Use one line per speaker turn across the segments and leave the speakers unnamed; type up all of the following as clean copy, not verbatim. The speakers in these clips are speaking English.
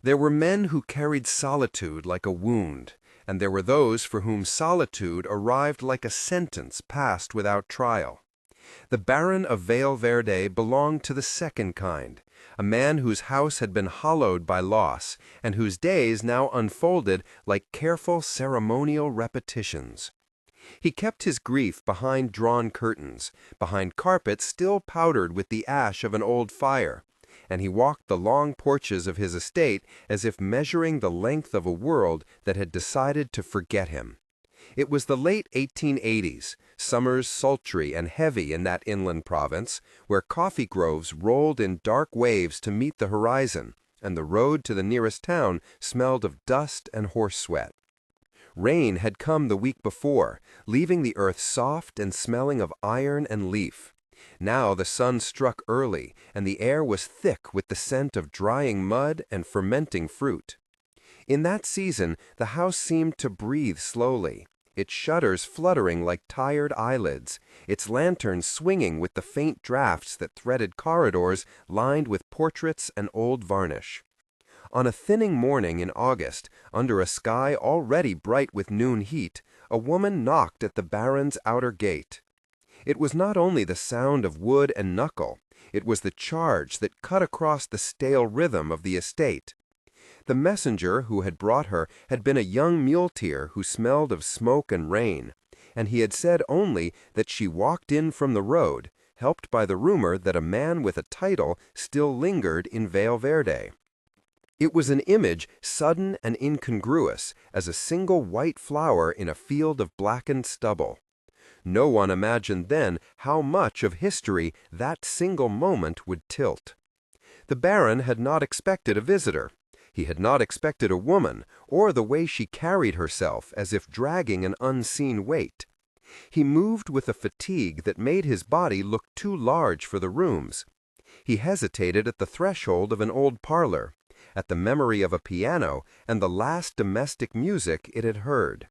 There were men who carried solitude like a wound, and there were those for whom solitude arrived like a sentence passed without trial. The Baron of Vale Verde belonged to the second kind, a man whose house had been hollowed by loss, and whose days now unfolded like careful ceremonial repetitions. He kept his grief behind drawn curtains, behind carpets still powdered with the ash of an old fire, and he walked the long porches of his estate as if measuring the length of a world that had decided to forget him. It was the late 1880s, summers sultry and heavy in that inland province, where coffee groves rolled in dark waves to meet the horizon, and the road to the nearest town smelled of dust and horse sweat. Rain had come the week before, leaving the earth soft and smelling of iron and leaf. Now the sun struck early, and the air was thick with the scent of drying mud and fermenting fruit. In that season the house seemed to breathe slowly, its shutters fluttering like tired eyelids, its lanterns swinging with the faint drafts that threaded corridors lined with portraits and old varnish. On a thinning morning in August, under a sky already bright with noon heat, a woman knocked at the Baron's outer gate. It was not only the sound of wood and knuckle, it was the charge that cut across the stale rhythm of the estate. The messenger who had brought her had been a young muleteer who smelled of smoke and rain, and he had said only that she walked in from the road, helped by the rumor that a man with a title still lingered in Vale Verde. It was an image sudden and incongruous as a single white flower in a field of blackened stubble. No one imagined then how much of history that single moment would tilt. The Baron had not expected a visitor. He had not expected a woman, or the way she carried herself as if dragging an unseen weight. He moved with a fatigue that made his body look too large for the rooms. He hesitated at the threshold of an old parlor, at the memory of a piano and the last domestic music it had heard.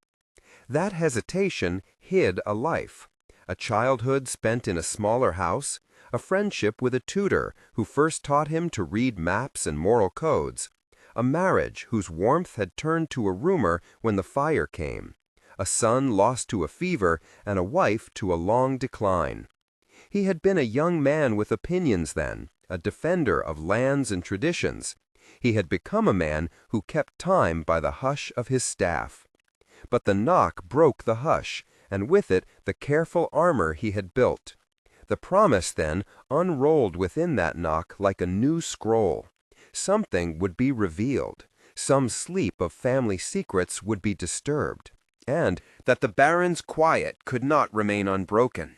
That hesitation hid a life, a childhood spent in a smaller house, a friendship with a tutor who first taught him to read maps and moral codes, a marriage whose warmth had turned to a rumor when the fire came, a son lost to a fever, and a wife to a long decline. He had been a young man with opinions then, a defender of lands and traditions. He had become a man who kept time by the hush of his staff. But the knock broke the hush, and with it the careful armor he had built. The promise, then, unrolled within that knock like a new scroll. Something would be revealed, some sleep of family secrets would be disturbed, and that the Baron's quiet could not remain unbroken.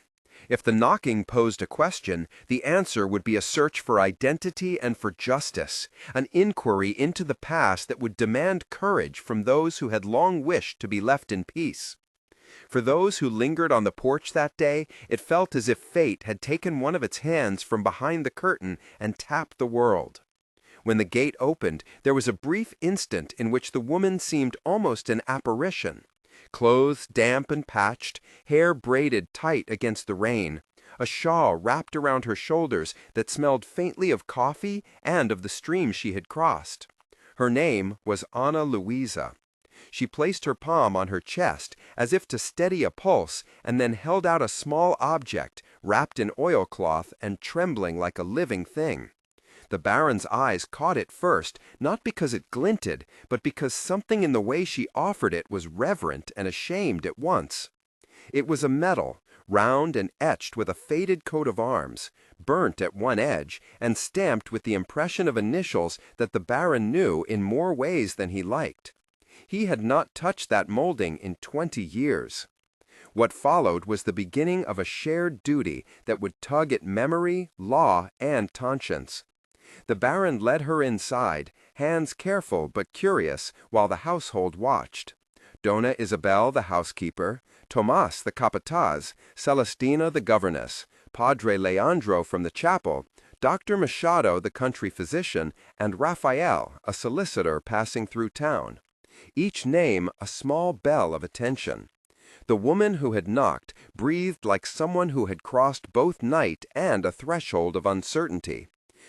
If the knocking posed a question, the answer would be a search for identity and for justice, an inquiry into the past that would demand courage from those who had long wished to be left in peace. For those who lingered on the porch that day, it felt as if fate had taken one of its hands from behind the curtain and tapped the world. When the gate opened, there was a brief instant in which the woman seemed almost an apparition. Clothes damp and patched, hair braided tight against the rain, a shawl wrapped around her shoulders that smelled faintly of coffee and of the stream she had crossed. Her name was Ana Luisa. She placed her palm on her chest as if to steady a pulse, and then held out a small object wrapped in oilcloth and trembling like a living thing. The Baron's eyes caught it first, not because it glinted, but because something in the way she offered it was reverent and ashamed at once. It was a medal, round and etched with a faded coat of arms, burnt at one edge, and stamped with the impression of initials that the Baron knew in more ways than he liked. He had not touched that molding in 20 years. What followed was the beginning of a shared duty that would tug at memory, law, and conscience. The Baron led her inside, hands careful but curious, while the household watched. Dona Isabel the housekeeper, Tomas the capataz, Celestina the governess, Padre Leandro from the chapel, Dr. Machado the country physician, and Raphael, a solicitor passing through town. Each name a small bell of attention. The woman who had knocked breathed like someone who had crossed both night and a threshold of uncertainty.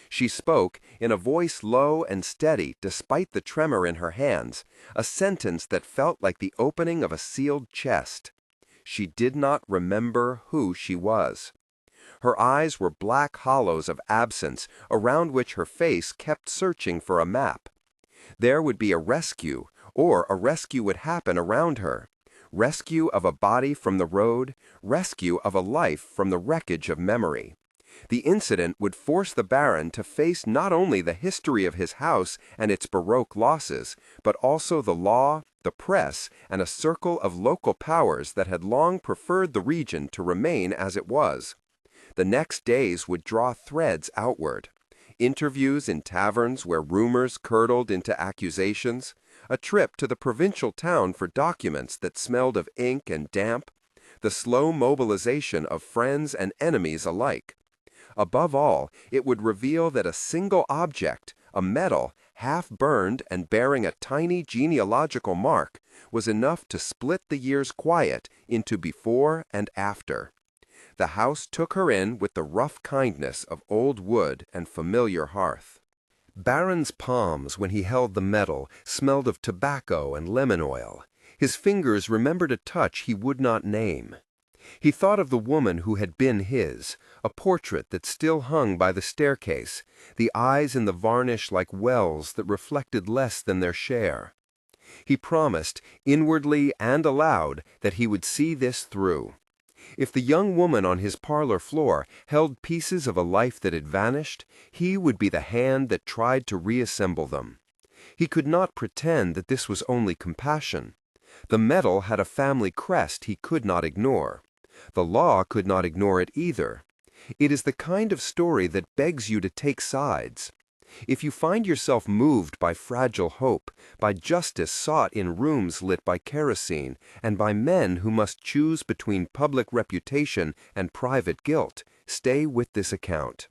She spoke, in a voice low and steady despite the tremor in her hands, a sentence that felt like the opening of a sealed chest. She did not remember who she was. Her eyes were black hollows of absence around which her face kept searching for a map. There would be a rescue, or a rescue would happen around her. Rescue of a body from the road, rescue of a life from the wreckage of memory. The incident would force the Baron to face not only the history of his house and its Baroque losses, but also the law, the press, and a circle of local powers that had long preferred the region to remain as it was. The next days would draw threads outward. Interviews in taverns where rumors curdled into accusations, a trip to the provincial town for documents that smelled of ink and damp, the slow mobilization of friends and enemies alike. Above all, it would reveal that a single object, a medal, half-burned and bearing a tiny genealogical mark, was enough to split the year's quiet into before and after. The house took her in with the rough kindness of old wood and familiar hearth. Baron's palms, when he held the medal, smelled of tobacco and lemon oil. His fingers remembered a touch he would not name. He thought of the woman who had been his, a portrait that still hung by the staircase, the eyes in the varnish like wells that reflected less than their share. He promised, inwardly and aloud, that he would see this through. If the young woman on his parlor floor held pieces of a life that had vanished, he would be the hand that tried to reassemble them. He could not pretend that this was only compassion. The medal had a family crest he could not ignore. The law could not ignore it either. It is the kind of story that begs you to take sides. If you find yourself moved by fragile hope, by justice sought in rooms lit by kerosene, and by men who must choose between public reputation and private guilt, stay with this account.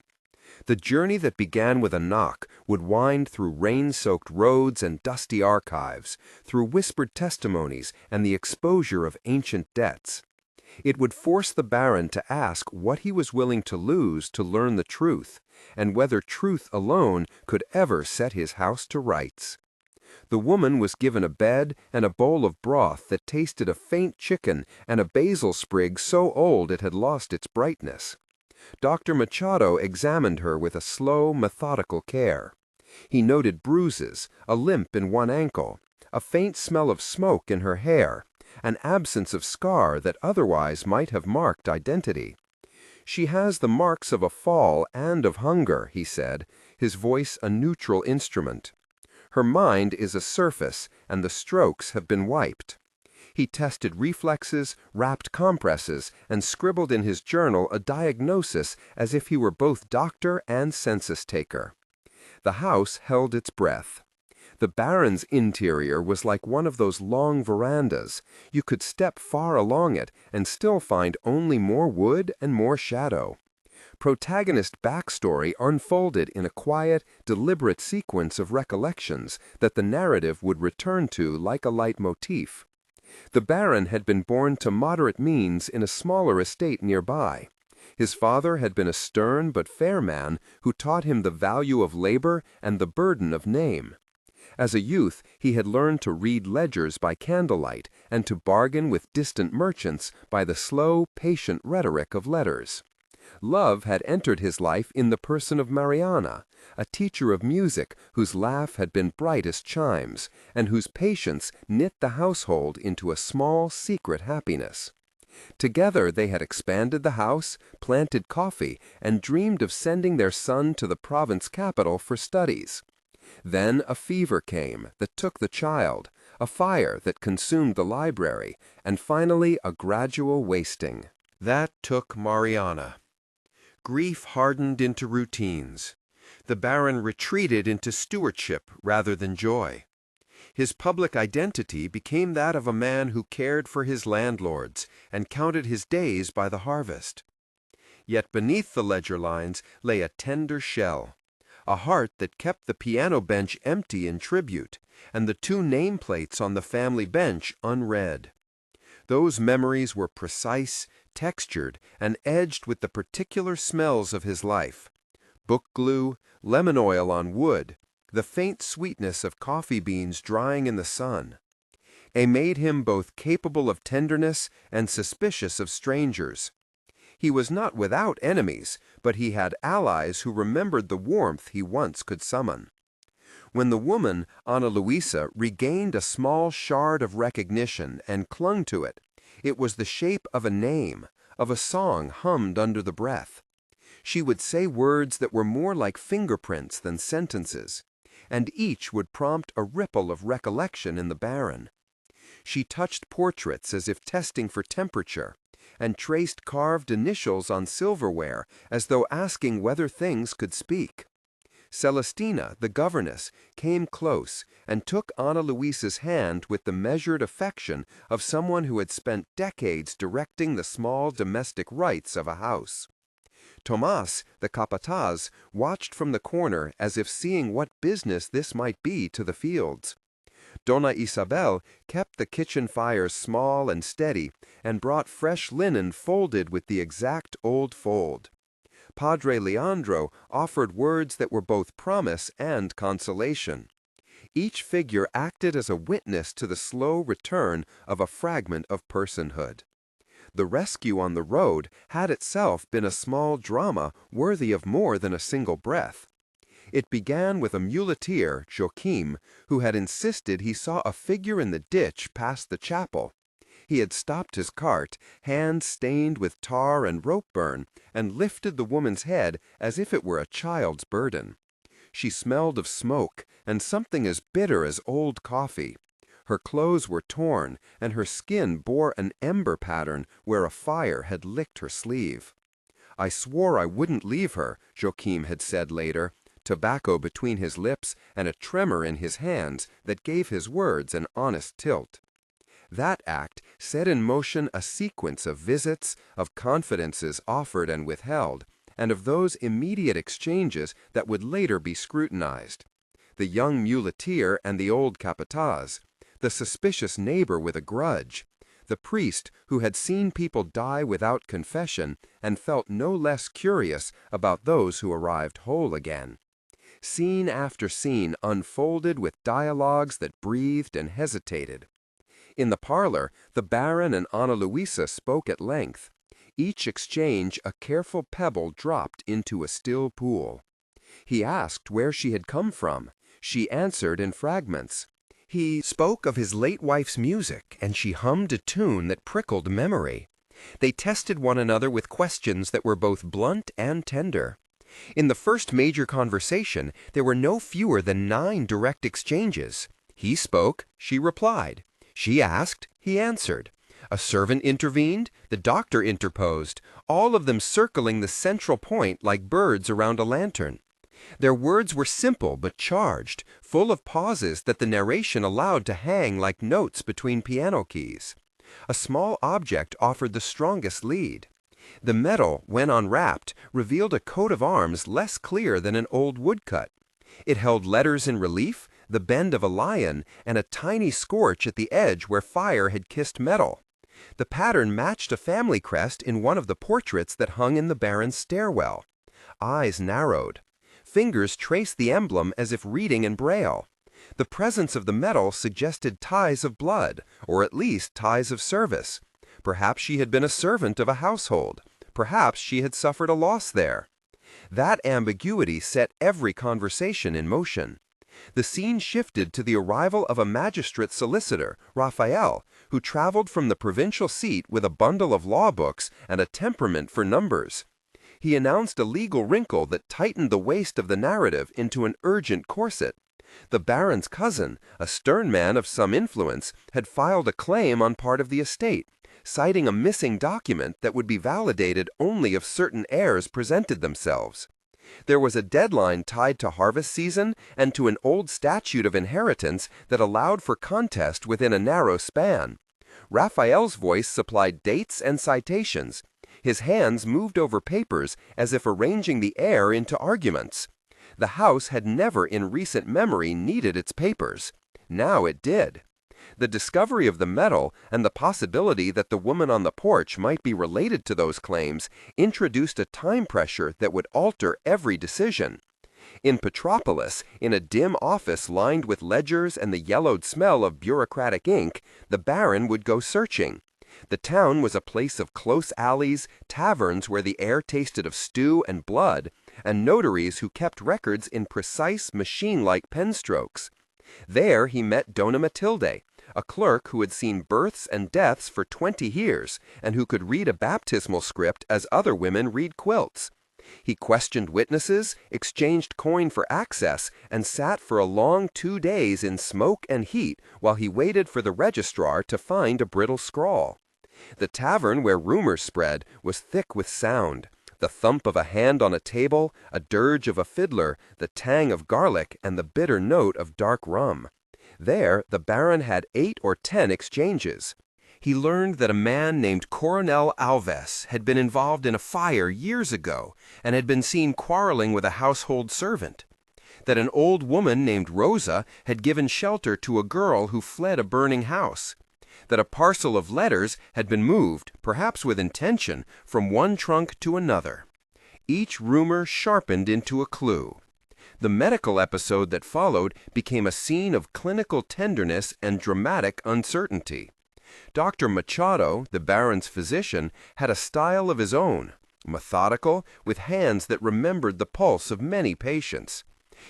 The journey that began with a knock would wind through rain-soaked roads and dusty archives, through whispered testimonies and the exposure of ancient debts. It would force the Baron to ask what he was willing to lose to learn the truth, and whether truth alone could ever set his house to rights. The woman was given a bed and a bowl of broth that tasted of faint chicken and a basil sprig so old it had lost its brightness. Dr. Machado examined her with a slow, methodical care. He noted bruises, a limp in one ankle, a faint smell of smoke in her hair, an absence of scar that otherwise might have marked identity. "She has the marks of a fall and of hunger," he said, his voice a neutral instrument. "Her mind is a surface, and the strokes have been wiped." He tested reflexes, wrapped compresses, and scribbled in his journal a diagnosis as if he were both doctor and census-taker. The house held its breath. The Baron's interior was like one of those long verandas. You could step far along it and still find only more wood and more shadow. Protagonist backstory unfolded in a quiet, deliberate sequence of recollections that the narrative would return to like a leitmotif. The Baron had been born to moderate means in a smaller estate nearby. His father had been a stern but fair man who taught him the value of labor and the burden of name. As a youth, he had learned to read ledgers by candlelight and to bargain with distant merchants by the slow, patient rhetoric of letters. Love had entered his life in the person of Mariana, a teacher of music whose laugh had been bright as chimes, and whose patience knit the household into a small, secret happiness. Together they had expanded the house, planted coffee, and dreamed of sending their son to the province capital for studies. Then a fever came that took the child, a fire that consumed the library, and finally a gradual wasting. That took Mariana. Grief hardened into routines. The Baron retreated into stewardship rather than joy. His public identity became that of a man who cared for his landlords and counted his days by the harvest. Yet beneath the ledger lines lay a tender shell, a heart that kept the piano bench empty in tribute, and the 2 nameplates on the family bench unread. Those memories were precise, textured, and edged with the particular smells of his life: book glue, lemon oil on wood, the faint sweetness of coffee beans drying in the sun. It made him both capable of tenderness and suspicious of strangers. He was not without enemies, but he had allies who remembered the warmth he once could summon. When the woman, Ana Luisa, regained a small shard of recognition and clung to it, it was the shape of a name, of a song hummed under the breath. She would say words that were more like fingerprints than sentences, and each would prompt a ripple of recollection in the Baron. She touched portraits as if testing for temperature, and traced carved initials on silverware as though asking whether things could speak. Celestina, the governess, came close and took Ana Luisa's hand with the measured affection of someone who had spent decades directing the small domestic rites of a house. Tomás, the capataz, watched from the corner as if seeing what business this might be to the fields. Donna Isabel kept the kitchen fires small and steady and brought fresh linen folded with the exact old fold. Padre Leandro offered words that were both promise and consolation. Each figure acted as a witness to the slow return of a fragment of personhood. The rescue on the road had itself been a small drama worthy of more than a single breath. It began with a muleteer, Joachim, who had insisted he saw a figure in the ditch past the chapel. He had stopped his cart, hands stained with tar and rope burn, and lifted the woman's head as if it were a child's burden. She smelled of smoke and something as bitter as old coffee. Her clothes were torn, and her skin bore an ember pattern where a fire had licked her sleeve. "I swore I wouldn't leave her," Joachim had said later, tobacco between his lips and a tremor in his hands that gave his words an honest tilt. That act set in motion a sequence of visits, of confidences offered and withheld, and of those immediate exchanges that would later be scrutinized. The young muleteer and the old capataz, the suspicious neighbor with a grudge, the priest who had seen people die without confession and felt no less curious about those who arrived whole again. Scene after scene unfolded with dialogues that breathed and hesitated. In the parlor, the Baron and Ana Luisa spoke at length. Each exchange a careful pebble dropped into a still pool. He asked where she had come from. She answered in fragments. He spoke of his late wife's music, and she hummed a tune that prickled memory. They tested one another with questions that were both blunt and tender. In the first major conversation, there were no fewer than 9 direct exchanges. He spoke, she replied. She asked, he answered. A servant intervened, the doctor interposed, all of them circling the central point like birds around a lantern. Their words were simple but charged, full of pauses that the narration allowed to hang like notes between piano keys. A small object offered the strongest lead. The metal, when unwrapped, revealed a coat of arms less clear than an old woodcut. It held letters in relief, the bend of a lion, and a tiny scorch at the edge where fire had kissed metal. The pattern matched a family crest in one of the portraits that hung in the Baron's stairwell. Eyes narrowed. Fingers traced the emblem as if reading in braille. The presence of the metal suggested ties of blood, or at least ties of service. Perhaps she had been a servant of a household. Perhaps she had suffered a loss there. That ambiguity set every conversation in motion. The scene shifted to the arrival of a magistrate solicitor, Raphael, who traveled from the provincial seat with a bundle of law books and a temperament for numbers. He announced a legal wrinkle that tightened the waist of the narrative into an urgent corset. The Baron's cousin, a stern man of some influence, had filed a claim on part of the estate, citing a missing document that would be validated only if certain heirs presented themselves. There was a deadline tied to harvest season and to an old statute of inheritance that allowed for contest within a narrow span. Raphael's voice supplied dates and citations. His hands moved over papers as if arranging the air into arguments. The house had never in recent memory needed its papers. Now it did. The discovery of the medal and the possibility that the woman on the porch might be related to those claims introduced a time pressure that would alter every decision. In Petropolis, in a dim office lined with ledgers and the yellowed smell of bureaucratic ink, the Baron would go searching. The town was a place of close alleys, taverns where the air tasted of stew and blood, and notaries who kept records in precise, machine-like pen strokes. There he met Dona Matilde, a clerk who had seen births and deaths for 20 years, and who could read a baptismal script as other women read quilts. He questioned witnesses, exchanged coin for access, and sat for a long 2 days in smoke and heat while he waited for the registrar to find a brittle scrawl. The tavern where rumors spread was thick with sound. The thump of a hand on a table, a dirge of a fiddler, the tang of garlic, and the bitter note of dark rum. There the Baron had 8 or 10 exchanges. He learned that a man named Coronel Alves had been involved in a fire years ago and had been seen quarreling with a household servant. That an old woman named Rosa had given shelter to a girl who fled a burning house. That a parcel of letters had been moved, perhaps with intention, from one trunk to another. Each rumor sharpened into a clue. The medical episode that followed became a scene of clinical tenderness and dramatic uncertainty. Dr. Machado, the Baron's physician, had a style of his own, methodical, with hands that remembered the pulse of many patients.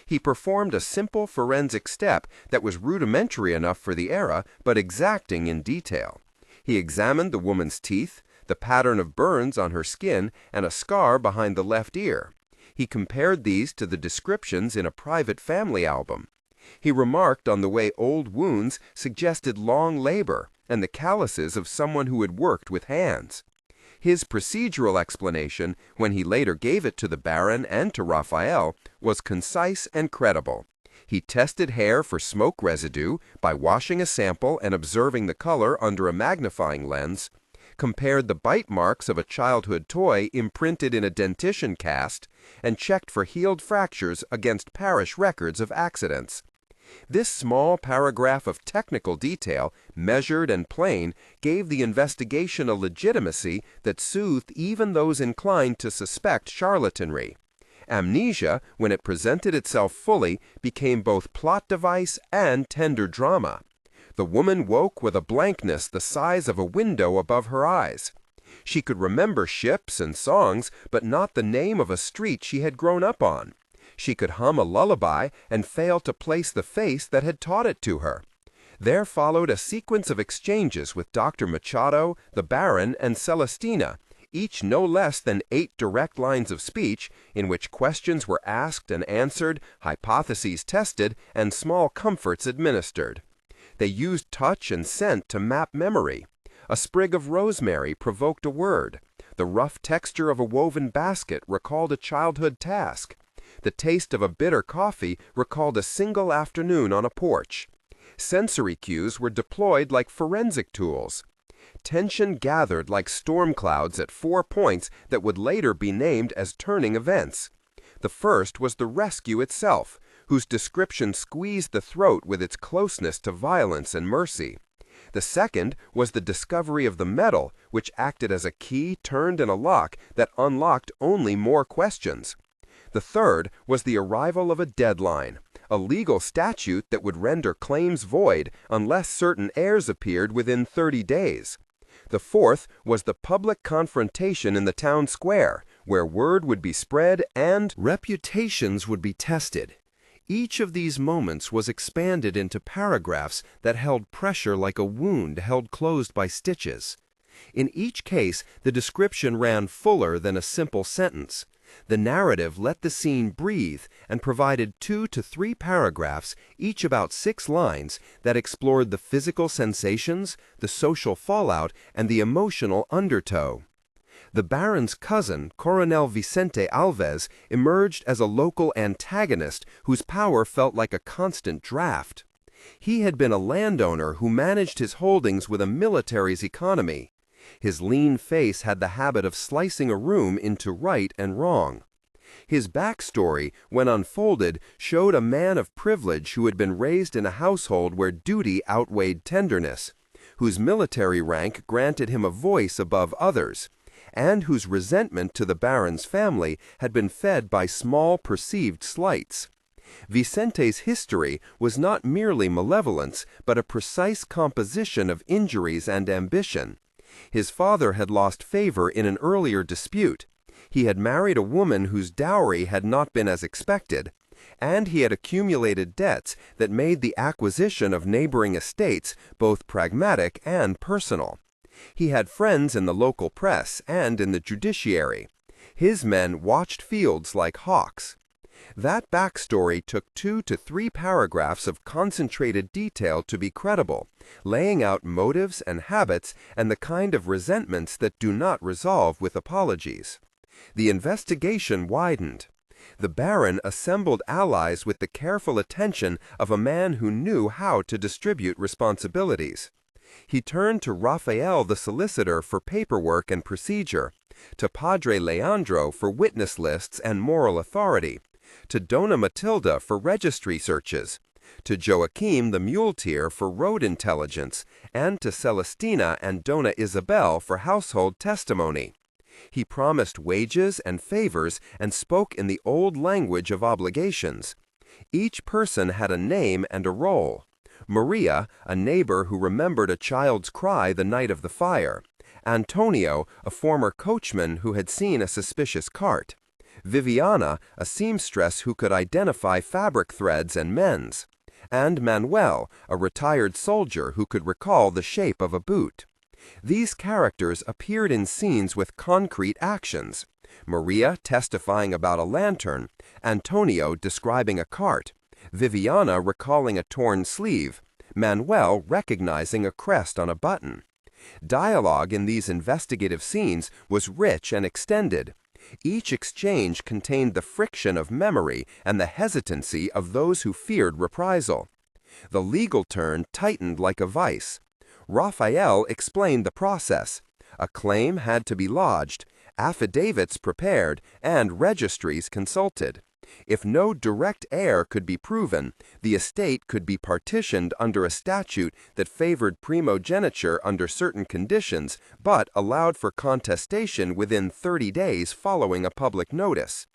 He performed a simple forensic step that was rudimentary enough for the era, but exacting in detail. He examined the woman's teeth, the pattern of burns on her skin, and a scar behind the left ear. He compared these to the descriptions in a private family album. He remarked on the way old wounds suggested long labor and the calluses of someone who had worked with hands. His procedural explanation, when he later gave it to the Baron and to Raphael, was concise and credible. He tested hair for smoke residue by washing a sample and observing the color under a magnifying lens, compared the bite marks of a childhood toy imprinted in a dentition cast, and checked for healed fractures against parish records of accidents. This small paragraph of technical detail, measured and plain, gave the investigation a legitimacy that soothed even those inclined to suspect charlatanry. Amnesia, when it presented itself fully, became both plot device and tender drama. The woman woke with a blankness the size of a window above her eyes. She could remember ships and songs, but not the name of a street she had grown up on. She could hum a lullaby and fail to place the face that had taught it to her. There followed a sequence of exchanges with Dr. Machado, the Baron, and Celestina, each no less than 8 direct lines of speech, in which questions were asked and answered, hypotheses tested, and small comforts administered. They used touch and scent to map memory. A sprig of rosemary provoked a word. The rough texture of a woven basket recalled a childhood task. The taste of a bitter coffee recalled a single afternoon on a porch. Sensory cues were deployed like forensic tools. Tension gathered like storm clouds at 4 points that would later be named as turning events. The first was the rescue itself, whose description squeezed the throat with its closeness to violence and mercy. The second was the discovery of the medal, which acted as a key turned in a lock that unlocked only more questions. The third was the arrival of a deadline, a legal statute that would render claims void unless certain heirs appeared within 30 days. The fourth was the public confrontation in the town square, where word would be spread and reputations would be tested. Each of these moments was expanded into paragraphs that held pressure like a wound held closed by stitches. In each case, the description ran fuller than a simple sentence. The narrative let the scene breathe and provided 2 to 3 paragraphs, each about 6 lines, that explored the physical sensations, the social fallout, and the emotional undertow. The Baron's cousin, Coronel Vicente Alves, emerged as a local antagonist whose power felt like a constant draft. He had been a landowner who managed his holdings with a military's economy. His lean face had the habit of slicing a room into right and wrong. His backstory, when unfolded, showed a man of privilege who had been raised in a household where duty outweighed tenderness, whose military rank granted him a voice above others, and whose resentment to the Baron's family had been fed by small perceived slights. Vicente's history was not merely malevolence, but a precise composition of injuries and ambition. His father had lost favor in an earlier dispute. He had married a woman whose dowry had not been as expected, and he had accumulated debts that made the acquisition of neighboring estates both pragmatic and personal. He had friends in the local press and in the judiciary. His men watched fields like hawks. That backstory took 2 to 3 paragraphs of concentrated detail to be credible, laying out motives and habits and the kind of resentments that do not resolve with apologies. The investigation widened. The Baron assembled allies with the careful attention of a man who knew how to distribute responsibilities. He turned to Raphael the solicitor for paperwork and procedure, to Padre Leandro for witness lists and moral authority, to Dona Matilda for registry searches, to Joachim the muleteer for road intelligence, and to Celestina and Dona Isabel for household testimony. He promised wages and favors and spoke in the old language of obligations. Each person had a name and a role. Maria, a neighbor who remembered a child's cry the night of the fire. Antonio, a former coachman who had seen a suspicious cart. Viviana, a seamstress who could identify fabric threads and mends. And Manuel, a retired soldier who could recall the shape of a boot. These characters appeared in scenes with concrete actions. Maria testifying about a lantern, Antonio describing a cart, Viviana recalling a torn sleeve, Manuel recognizing a crest on a button. Dialogue in these investigative scenes was rich and extended. Each exchange contained the friction of memory and the hesitancy of those who feared reprisal. The legal turn tightened like a vice. Raphael explained the process. A claim had to be lodged, affidavits prepared, and registries consulted. If no direct heir could be proven, the estate could be partitioned under a statute that favored primogeniture under certain conditions, but allowed for contestation within 30 days following a public notice.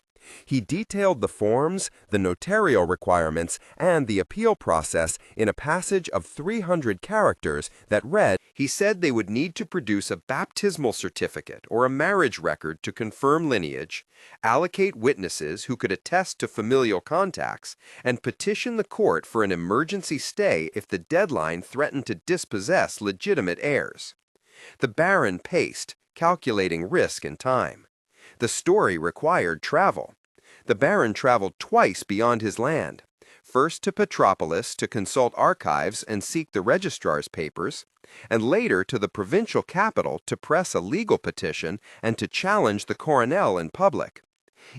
He detailed the forms, the notarial requirements, and the appeal process in a passage of 300 characters that read, he said they would need to produce a baptismal certificate or a marriage record to confirm lineage, allocate witnesses who could attest to familial contacts, and petition the court for an emergency stay if the deadline threatened to dispossess legitimate heirs. The Baron paced, calculating risk and time. The story required travel. The Baron traveled twice beyond his land, first to Petropolis to consult archives and seek the registrar's papers, and later to the provincial capital to press a legal petition and to challenge the coronel in public.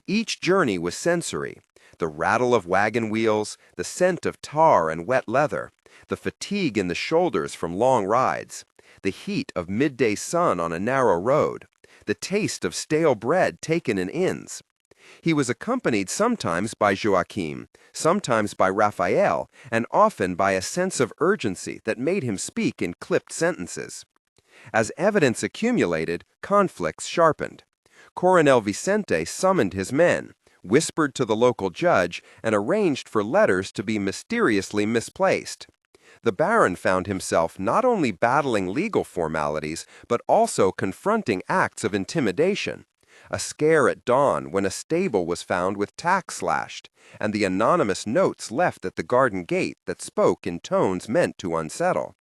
Each journey was sensory: the rattle of wagon wheels, the scent of tar and wet leather, the fatigue in the shoulders from long rides, the heat of midday sun on a narrow road, the taste of stale bread taken in inns. He was accompanied sometimes by Joachim, sometimes by Raphael, and often by a sense of urgency that made him speak in clipped sentences. As evidence accumulated, conflicts sharpened. Coronel Vicente summoned his men, whispered to the local judge, and arranged for letters to be mysteriously misplaced. The Baron found himself not only battling legal formalities, but also confronting acts of intimidation. A scare at dawn when a stable was found with tacks slashed, and the anonymous notes left at the garden gate that spoke in tones meant to unsettle.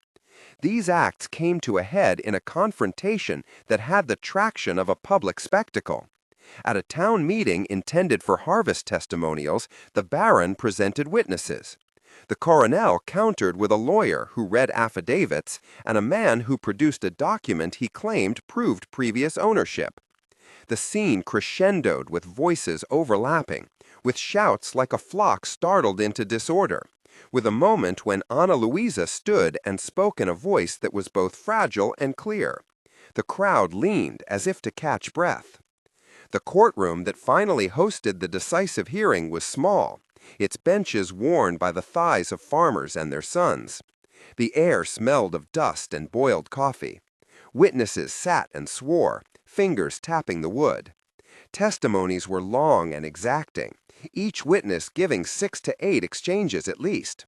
These acts came to a head in a confrontation that had the traction of a public spectacle. At a town meeting intended for harvest testimonials, the Baron presented witnesses. The coronel countered with a lawyer who read affidavits and a man who produced a document he claimed proved previous ownership. The scene crescendoed with voices overlapping, with shouts like a flock startled into disorder, with a moment when Ana Luisa stood and spoke in a voice that was both fragile and clear. The crowd leaned as if to catch breath. The courtroom that finally hosted the decisive hearing was small, its benches worn by the thighs of farmers and their sons. The air smelled of dust and boiled coffee. Witnesses sat and swore, fingers tapping the wood. Testimonies were long and exacting, each witness giving 6 to 8 exchanges at least.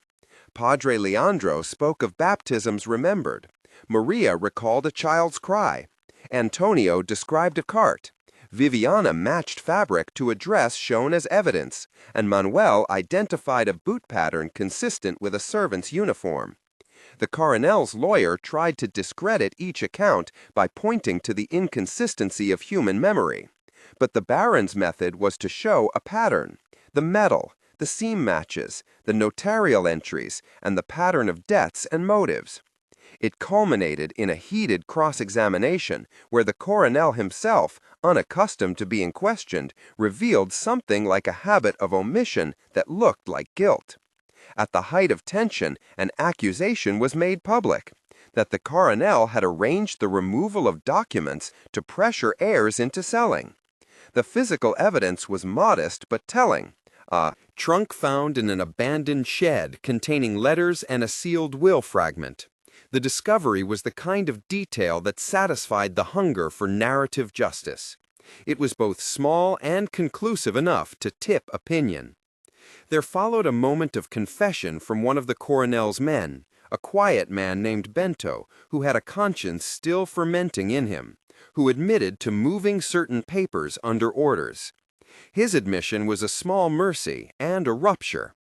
Padre Leandro spoke of baptisms remembered. Maria recalled a child's cry. Antonio described a cart. Viviana matched fabric to a dress shown as evidence, and Manuel identified a boot pattern consistent with a servant's uniform. The coronel's lawyer tried to discredit each account by pointing to the inconsistency of human memory. But the baron's method was to show a pattern: the metal, the seam matches, the notarial entries, and the pattern of debts and motives. It culminated in a heated cross-examination where the coronel himself, unaccustomed to being questioned, revealed something like a habit of omission that looked like guilt. At the height of tension, an accusation was made public: that the coronel had arranged the removal of documents to pressure heirs into selling. The physical evidence was modest but telling: a trunk found in an abandoned shed containing letters and a sealed will fragment. The discovery was the kind of detail that satisfied the hunger for narrative justice. It was both small and conclusive enough to tip opinion. There followed a moment of confession from one of the coronel's men, a quiet man named Bento, who had a conscience still fermenting in him, who admitted to moving certain papers under orders. His admission was a small mercy and a rupture.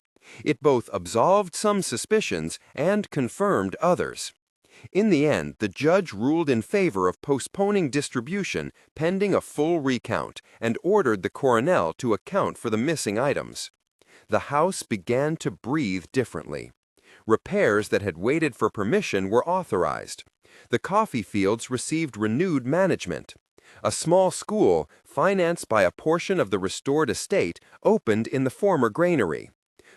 It both absolved some suspicions and confirmed others. In the end, the judge ruled in favor of postponing distribution pending a full recount and ordered the coronel to account for the missing items. The house began to breathe differently. Repairs that had waited for permission were authorized. The coffee fields received renewed management. A small school, financed by a portion of the restored estate, opened in the former granary.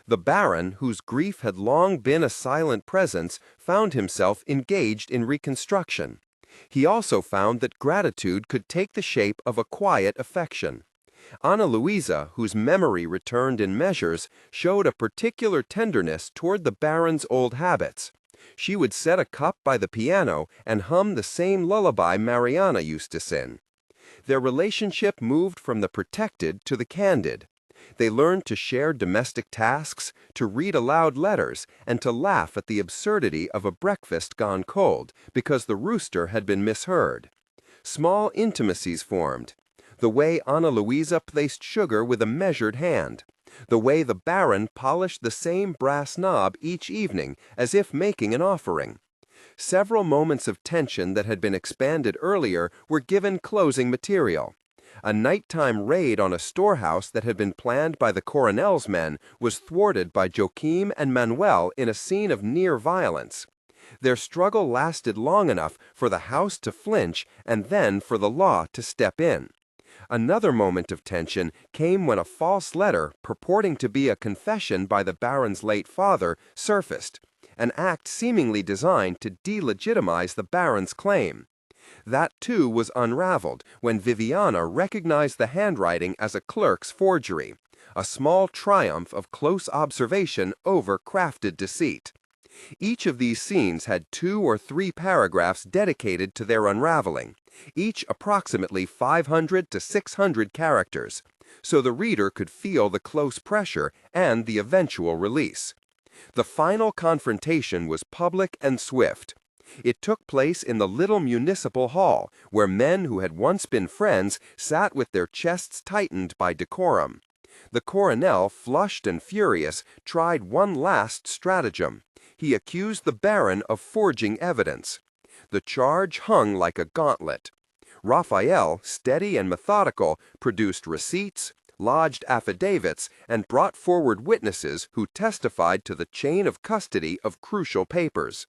The baron, whose grief had long been a silent presence, found himself engaged in reconstruction. He also found that gratitude could take the shape of a quiet affection. Ana Luisa, whose memory returned in measures, showed a particular tenderness toward the baron's old habits. She would set a cup by the piano and hum the same lullaby Mariana used to sing. Their relationship moved from the protected to the candid. They learned to share domestic tasks, to read aloud letters, and to laugh at the absurdity of a breakfast gone cold because the rooster had been misheard. Small intimacies formed. The way Ana Luisa placed sugar with a measured hand. The way the baron polished the same brass knob each evening as if making an offering. Several moments of tension that had been expanded earlier were given closing material. A nighttime raid on a storehouse that had been planned by the coronel's men was thwarted by Joachim and Manuel in a scene of near violence. Their struggle lasted long enough for the house to flinch and then for the law to step in. Another moment of tension came when a false letter purporting to be a confession by the baron's late father surfaced, an act seemingly designed to delegitimize the baron's claim. That too was unraveled when Viviana recognized the handwriting as a clerk's forgery, a small triumph of close observation over crafted deceit. Each of these scenes had 2 or 3 paragraphs dedicated to their unraveling, each approximately 500 to 600 characters, so the reader could feel the close pressure and the eventual release. The final confrontation was public and swift. It took place in the little municipal hall, where men who had once been friends sat with their chests tightened by decorum. The coronel, flushed and furious, tried one last stratagem. He accused the baron of forging evidence. The charge hung like a gauntlet. Raphael, steady and methodical, produced receipts, lodged affidavits, and brought forward witnesses who testified to the chain of custody of crucial papers.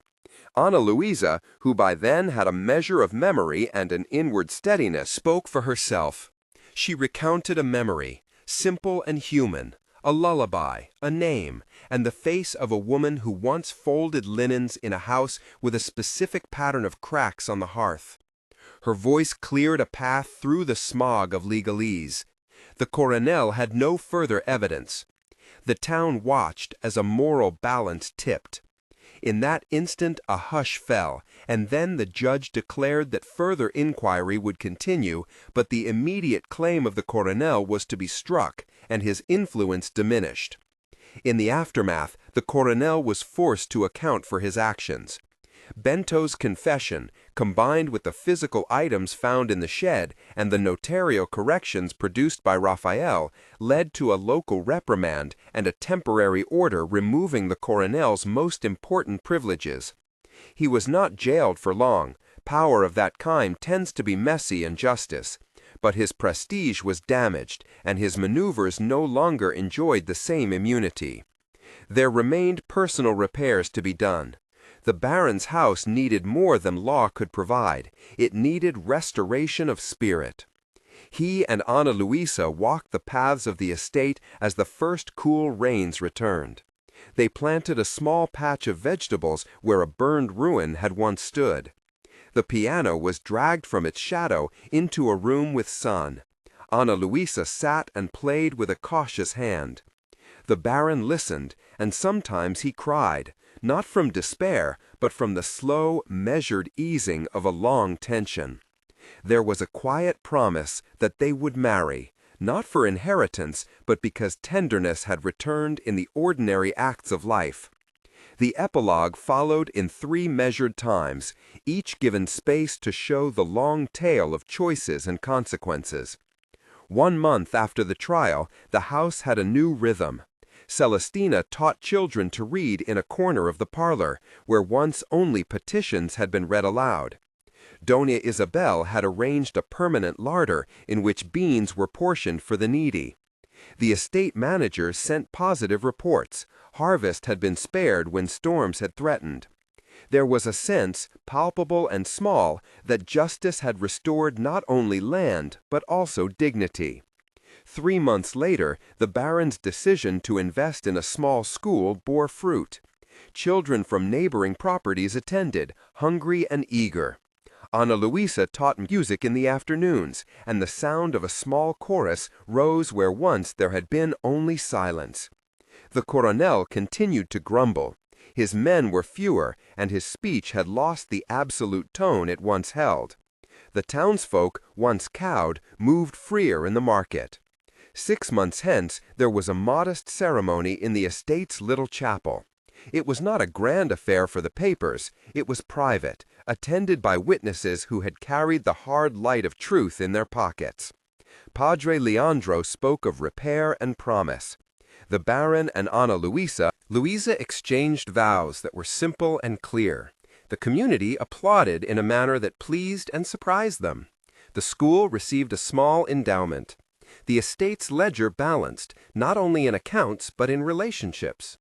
Ana Luisa, who by then had a measure of memory and an inward steadiness, spoke for herself. She recounted a memory, simple and human, a lullaby, a name, and the face of a woman who once folded linens in a house with a specific pattern of cracks on the hearth. Her voice cleared a path through the smog of legalese. The coronel had no further evidence. The town watched as a moral balance tipped. In that instant a hush fell, and then the judge declared that further inquiry would continue, but the immediate claim of the coronel was to be struck, and his influence diminished. In the aftermath, the coronel was forced to account for his actions. Bento's confession, combined with the physical items found in the shed and the notarial corrections produced by Raphael, led to a local reprimand and a temporary order removing the coronel's most important privileges. He was not jailed for long. Power of that kind tends to be messy in justice. But his prestige was damaged, and his maneuvers no longer enjoyed the same immunity. There remained personal repairs to be done. The Baron's house needed more than law could provide. It needed restoration of spirit. He and Ana Luisa walked the paths of the estate as the first cool rains returned. They planted a small patch of vegetables where a burned ruin had once stood. The piano was dragged from its shadow into a room with sun. Ana Luisa sat and played with a cautious hand. The Baron listened, and sometimes he cried, not from despair, but from the slow, measured easing of a long tension. There was a quiet promise that they would marry, not for inheritance, but because tenderness had returned in the ordinary acts of life. The epilogue followed in 3 measured times, each given space to show the long tale of choices and consequences. 1 month after the trial, the house had a new rhythm. Celestina taught children to read in a corner of the parlor, where once only petitions had been read aloud. Dona Isabel had arranged a permanent larder in which beans were portioned for the needy. The estate manager sent positive reports. Harvest had been spared when storms had threatened. There was a sense, palpable and small, that justice had restored not only land, but also dignity. 3 months later, the Baron's decision to invest in a small school bore fruit. Children from neighboring properties attended, hungry and eager. Ana Luisa taught music in the afternoons, and the sound of a small chorus rose where once there had been only silence. The coronel continued to grumble. His men were fewer, and his speech had lost the absolute tone it once held. The townsfolk, once cowed, moved freer in the market. 6 months hence, there was a modest ceremony in the estate's little chapel. It was not a grand affair for the papers. It was private, attended by witnesses who had carried the hard light of truth in their pockets. Padre Leandro spoke of repair and promise. The Baron and Ana Luisa exchanged vows that were simple and clear. The community applauded in a manner that pleased and surprised them. The school received a small endowment. The estate's ledger balanced, not only in accounts but in relationships.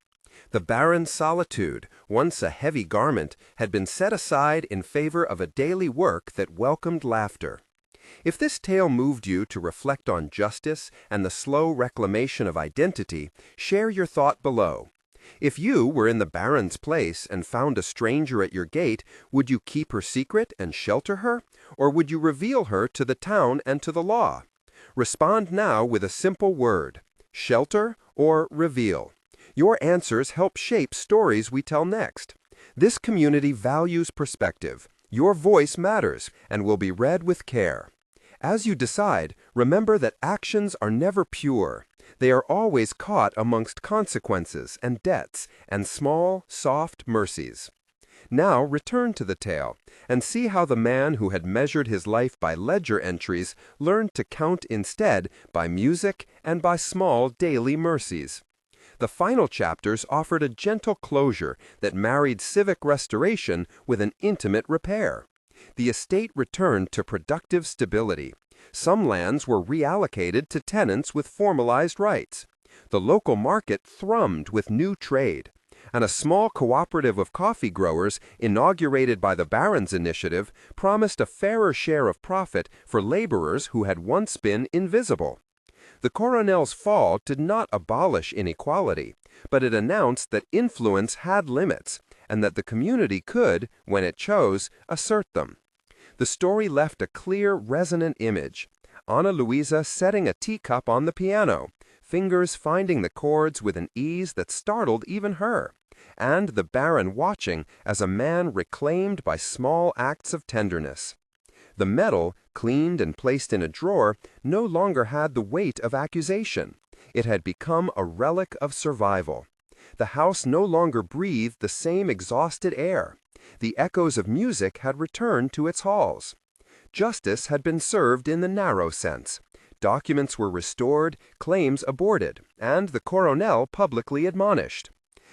The Baron's solitude, once a heavy garment, had been set aside in favor of a daily work that welcomed laughter. If this tale moved you to reflect on justice and the slow reclamation of identity, share your thought below. If you were in the Baron's place and found a stranger at your gate, would you keep her secret and shelter her, or would you reveal her to the town and to the law? Respond now with a simple word: shelter or reveal. Your answers help shape stories we tell next. This community values perspective. Your voice matters and will be read with care. As you decide, remember that actions are never pure. They are always caught amongst consequences and debts and small, soft mercies. Now return to the tale and see how the man who had measured his life by ledger entries learned to count instead by music and by small daily mercies. The final chapters offered a gentle closure that married civic restoration with an intimate repair. The estate returned to productive stability. Some lands were reallocated to tenants with formalized rights. The local market thrummed with new trade, and a small cooperative of coffee growers, inaugurated by the Baron's initiative, promised a fairer share of profit for laborers who had once been invisible. The coronel's fall did not abolish inequality, but it announced that influence had limits, and that the community could, when it chose, assert them. The story left a clear, resonant image. Ana Luisa setting a teacup on the piano, fingers finding the chords with an ease that startled even her, and the Baron watching as a man reclaimed by small acts of tenderness. The medal, cleaned and placed in a drawer, no longer had the weight of accusation. It had become a relic of survival. The house no longer breathed the same exhausted air. The echoes of music had returned to its halls. Justice had been served in the narrow sense. Documents were restored, claims aborted, and the coronel publicly admonished.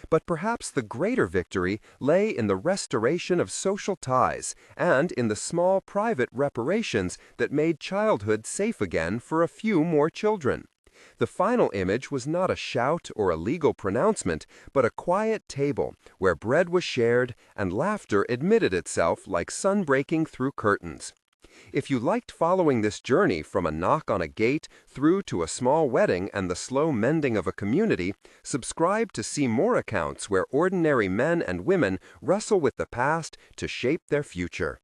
But perhaps the greater victory lay in the restoration of social ties and in the small private reparations that made childhood safe again for a few more children. The final image was not a shout or a legal pronouncement, but a quiet table where bread was shared and laughter admitted itself like sun breaking through curtains. If you liked following this journey from a knock on a gate through to a small wedding and the slow mending of a community, subscribe to see more accounts where ordinary men and women wrestle with the past to shape their future.